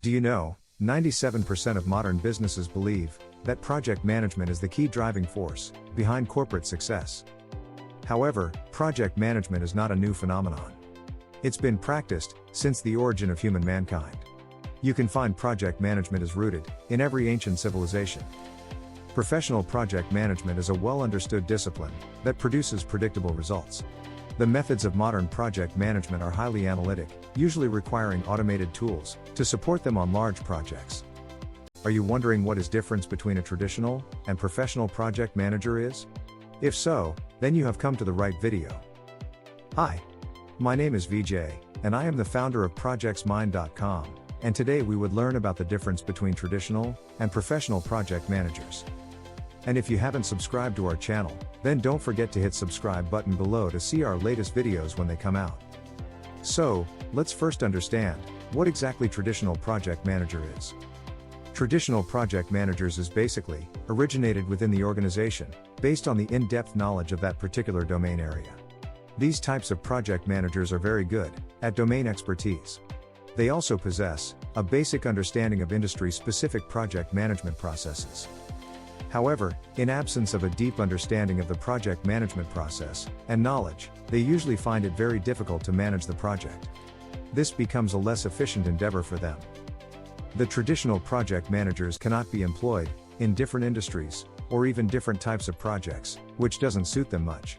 Do you know, 97% of modern businesses believe that project management is the key driving force behind corporate success. However, project management is not a new phenomenon. It's been practiced since the origin of human mankind. You can find project management is rooted in every ancient civilization. Professional project management is a well-understood discipline that produces predictable results. The methods of modern project management are highly analytic, usually requiring automated tools to support them on large projects. Are you wondering what is difference between a traditional and professional project manager is? If so, then you have come to the right video. Hi, my name is VJ, and I am the founder of projectsmind.com, and today we would learn about the difference between traditional and professional project managers. And if you haven't subscribed to our channel, then don't forget to hit subscribe button below to see our latest videos when they come out. So, let's first understand what exactly traditional project manager is. Traditional project managers is basically originated within the organization, based on the in-depth knowledge of that particular domain area. These types of project managers are very good at domain expertise. They also possess a basic understanding of industry-specific project management processes. However, in absence of a deep understanding of the project management process and knowledge, they usually find it very difficult to manage the project. This becomes a less efficient endeavor for them. The traditional project managers cannot be employed in different industries or even different types of projects, which doesn't suit them much.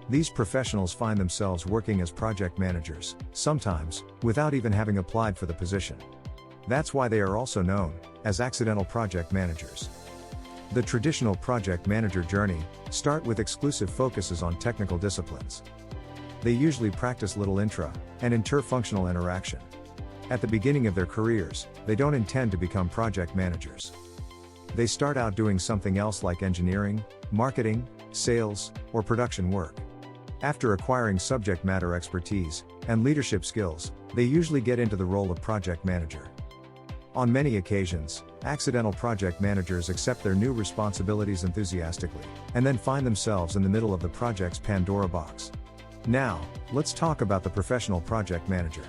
These professionals find themselves working as project managers, sometimes without even having applied for the position. That's why they are also known as accidental project managers. The traditional project manager journey start with exclusive focuses on technical disciplines. They usually practice little intra and interfunctional interaction. At the beginning of their careers, they don't intend to become project managers. They start out doing something else like engineering, marketing, sales, or production work. After acquiring subject matter expertise and leadership skills, they usually get into the role of project manager. On many occasions, accidental project managers accept their new responsibilities enthusiastically, and then find themselves in the middle of the project's Pandora box. Now, let's talk about the professional project manager.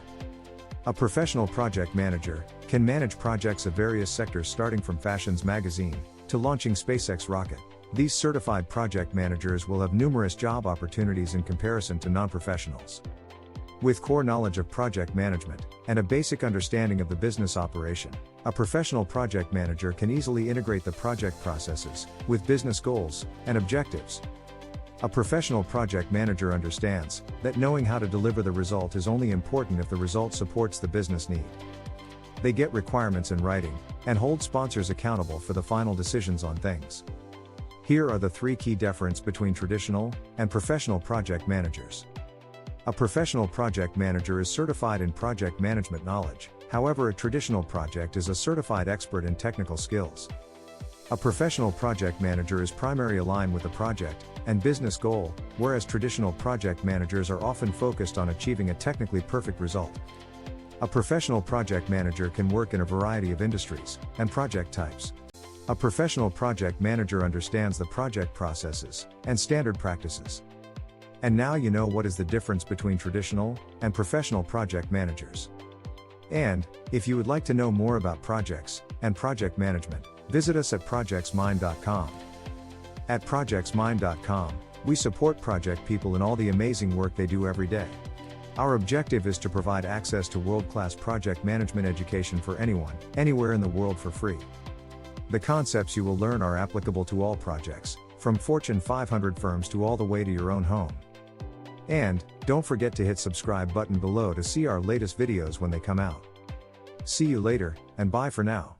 A professional project manager can manage projects of various sectors starting from Fashion's magazine to launching SpaceX rocket. These certified project managers will have numerous job opportunities in comparison to non-professionals. With core knowledge of project management and a basic understanding of the business operation, a professional project manager can easily integrate the project processes with business goals and objectives. A professional project manager understands that knowing how to deliver the result is only important if the result supports the business need. They get requirements in writing and hold sponsors accountable for the final decisions on things. Here are the three key differences between traditional and professional project managers. A professional project manager is certified in project management knowledge, however a traditional project is a certified expert in technical skills. A professional project manager is primarily aligned with the project and business goal, whereas traditional project managers are often focused on achieving a technically perfect result. A professional project manager can work in a variety of industries and project types. A professional project manager understands the project processes and standard practices. And now you know what is the difference between traditional and professional project managers. And, if you would like to know more about projects and project management, visit us at projectsmind.com. At projectsmind.com, we support project people in all the amazing work they do every day. Our objective is to provide access to world-class project management education for anyone, anywhere in the world for free. The concepts you will learn are applicable to all projects, from Fortune 500 firms to all the way to your own home. And, don't forget to hit subscribe button below to see our latest videos when they come out. See you later, and bye for now.